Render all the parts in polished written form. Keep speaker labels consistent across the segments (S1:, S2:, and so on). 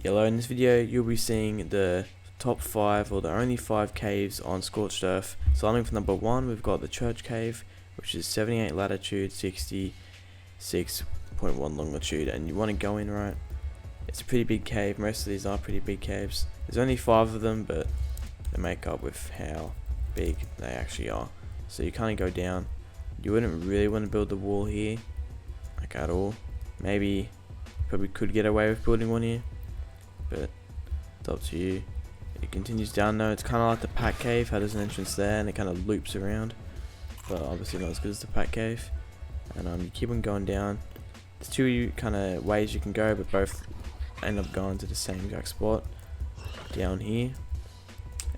S1: yellow. In this video you'll be seeing the top 5 or the only 5 caves on Scorched Earth. Starting with number 1, we've got the Church Cave, which is 78 latitude, 66.1 longitude, and you want to go in right. It's a pretty big cave. Most of these are pretty big caves. There's only 5 of them, but they make up with how big they actually are. So you kind of go down. You wouldn't really want to build the wall here, like at all. Maybe probably could get away with building one here, but it's up to you. It continues down though. It's kind of like the Pack Cave, how there's an entrance there and it kind of loops around, but obviously not as good as the Pack Cave. And you keep on going down. There's 2 kind of ways you can go, but both end up going to the same exact spot down here.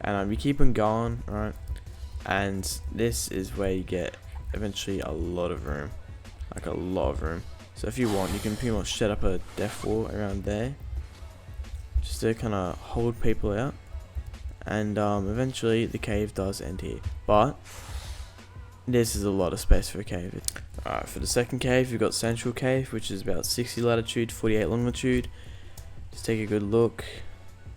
S1: And you keep on going, right? And this is where you get eventually a lot of room, like a lot of room. So if you want, you can pretty much set up a death wall around there, just to kind of hold people out. And eventually the cave does end here, but this is a lot of space for a cave. Alright, for the second cave we've got Central Cave, which is about 60 latitude, 48 longitude. Just take a good look.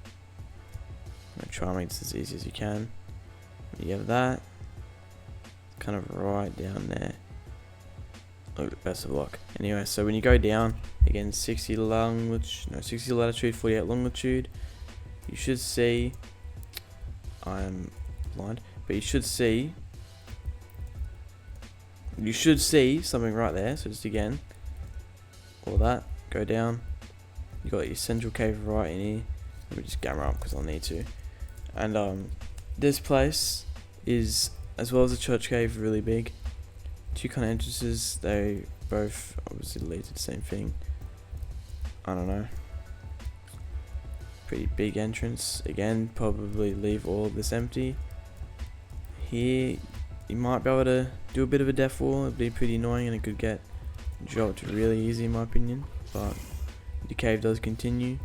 S1: I'm gonna try and make this as easy as you can. You have that, kind of right down there. Oh, best of luck. Anyway, so when you go down, again 60 latitude, 48 longitude, you should see, I'm blind, but you should see something right there. So just again, all that, go down. You got your Central Cave right in here. Let me just camera up because I'll need to. And this place is, as well as the Church Cave, really big. 2 kind of entrances. They both obviously lead to the same thing. I don't know. Pretty big entrance. Again, probably leave all of this empty. Here, you might be able to do a bit of a death wall. It'd be pretty annoying and it could get dropped really easy in my opinion. But the cave does continue.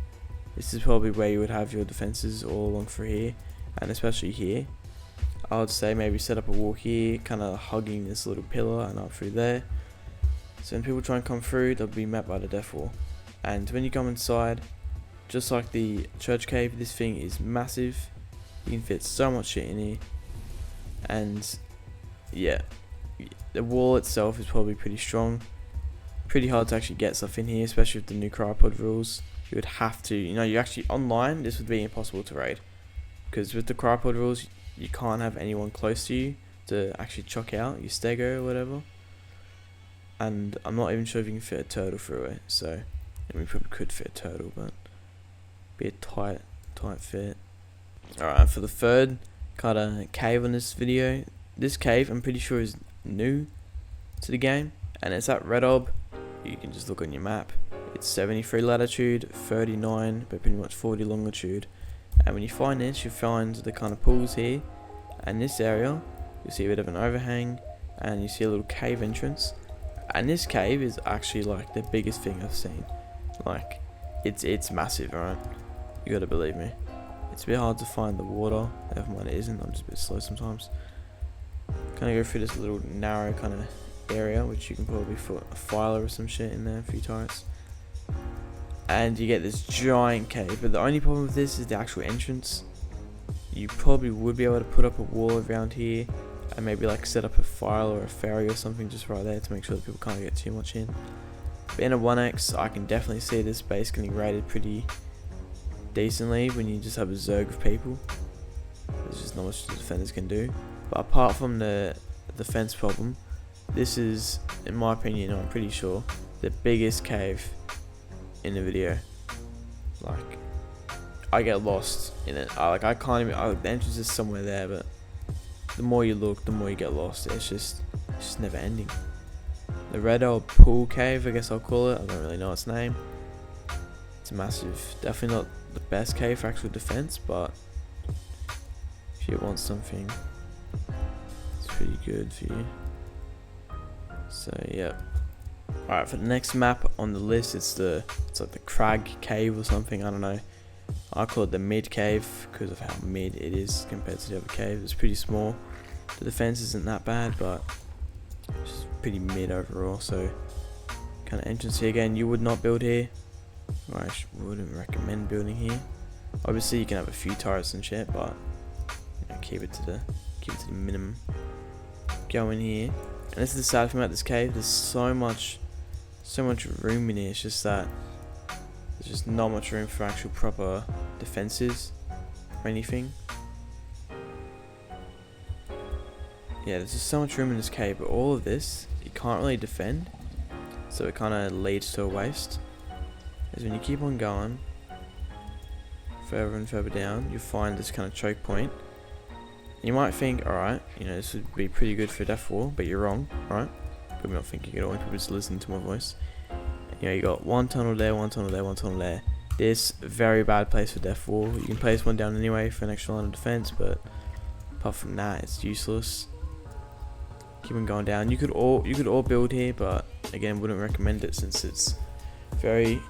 S1: This is probably where you would have your defenses all along through here, and especially here. I would say maybe set up a wall here, kind of hugging this little pillar and up through there. So when people try and come through, they'll be met by the death wall. And when you come inside, just like the Church Cave, this thing is massive. You can fit so much shit in here. And yeah, the wall itself is probably pretty strong. Pretty hard to actually get stuff in here, especially with the new cryopod rules. You would have to, you actually online, this would be impossible to raid. Because with the cryopod rules, you can't have anyone close to you to actually chuck out your stego or whatever. And I'm not even sure if you can fit a turtle through it. So, we probably could fit a turtle, but be a tight fit. Alright, for the third kind of cave on this video. This cave, I'm pretty sure, is new to the game. And it's at Red Ob. You can just look on your map. It's 73 latitude, 39, but pretty much 40 longitude. And when you find this, you find the kind of pools here. And this area, you'll see a bit of an overhang. And you see a little cave entrance. And this cave is actually like the biggest thing I've seen. Like, it's massive, alright? You gotta believe me. It's a bit hard to find the water. Never mind, it isn't. I'm just a bit slow sometimes. Kind of go through this little narrow kind of area, which you can probably put a filer or some shit in there, a few turrets. And you get this giant cave, but the only problem with this is the actual entrance. You probably would be able to put up a wall around here and maybe like set up a file or a ferry or something just right there to make sure that people can't get too much in. But in a 1x, I can definitely see this base getting raided pretty decently when you just have a zerg of people. There's just not much the defenders can do. But apart from the defense problem, this is, in my opinion, I'm pretty sure, the biggest cave in the video. Like, I get lost in it. I can't even, the entrance is somewhere there, but the more you look, the more you get lost. It's just never ending. The Red Ob Pool Cave, I guess I'll call it. I don't really know its name. It's massive. Definitely not the best cave for actual defense, but if you want something, it's pretty good for you. So yeah. Alright, for the next map on the list, it's like the Crag Cave or something, I don't know. I call it the Mid Cave because of how mid it is compared to the other cave. It's pretty small. The defense isn't that bad, but it's just pretty mid overall. So kind of entrance here again, you would not build here. I wouldn't recommend building here. Obviously you can have a few turrets and shit, but you know, keep it to the minimum. Go in here, and this is the sad thing about this cave. There's so much room in here. It's just that there's just not much room for actual proper defenses or anything. Yeah, there's just so much room in this cave, but all of this you can't really defend, so it kind of leads to a waste. Is when you keep on going further and further down, you'll find this kind of choke point. You might think, alright, you know, this would be pretty good for Death Wall, but you're wrong, right? People not thinking at all, people just listen to my voice. You know, you got one tunnel there, one tunnel there, one tunnel there. This very bad place for Death Wall. You can place one down anyway for an extra line of defense, but apart from that, it's useless. Keep on going down. You could all build here, but again, wouldn't recommend it since it's very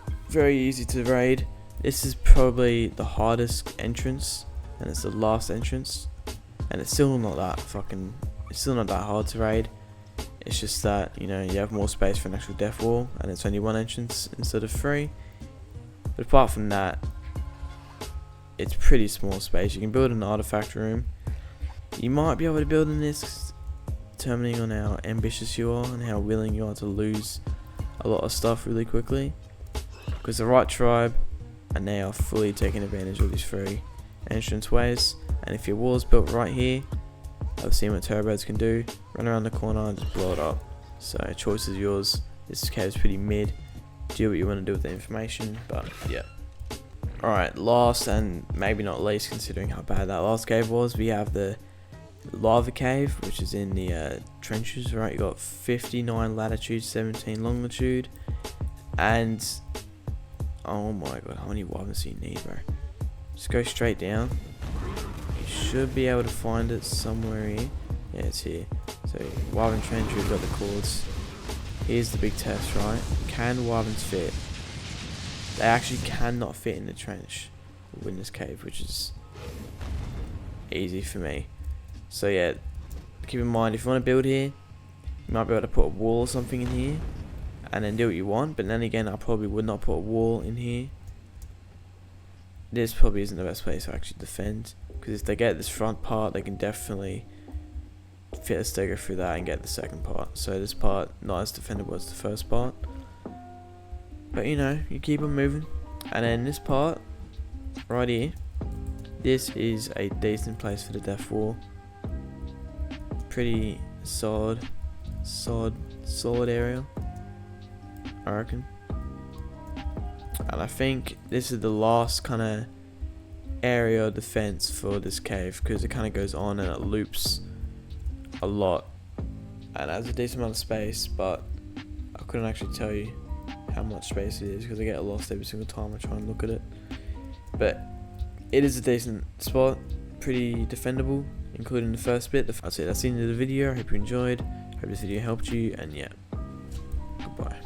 S1: easy to raid. This is probably the hardest entrance, and it's the last entrance, and it's still not that hard to raid. It's just that, you know, you have more space for an actual Death Wall, and it's only one entrance instead of 3. But apart from that, it's pretty small space. You can build an artifact room. You might be able to build in this, determining on how ambitious you are and how willing you are to lose a lot of stuff really quickly. Because the right tribe are now fully taking advantage of these 3 entrance ways, and if your wall is built right here, I've seen what Terrorbirds can do. Run around the corner and just blow it up. So choice is yours. This cave is pretty mid. Do what you want to do with the information, but yeah. Alright, last and maybe not least, considering how bad that last cave was, we have the lava cave, which is in the trenches. Right, you got 59 latitude, 17 longitude, and oh my god, how many wyverns do you need, bro? Just go straight down. You should be able to find it somewhere here. Yeah, it's here. So wyvern trench, we've got the cords. Here's the big test, right? Can wyverns fit? They actually cannot fit in the trench in this cave, which is easy for me. So yeah, keep in mind, if you want to build here, you might be able to put a wall or something in here and then do what you want. But then again, I probably would not put a wall in here. This probably isn't the best place to actually defend, because if they get this front part, they can definitely fit a stagger through that and get the second part. So this part not as defendable as the first part, but you know, you keep on moving. And then this part right here, this is a decent place for the Death Wall. Pretty solid area, I reckon. And I think this is the last kind of area of defense for this cave, because it kind of goes on and it loops a lot and has a decent amount of space, but I couldn't actually tell you how much space it is because I get lost every single time I try and look at it. But it is a decent spot, pretty defendable, including the first bit. That's it, that's the end of the video. I hope you enjoyed, hope this video helped you, and yeah, goodbye.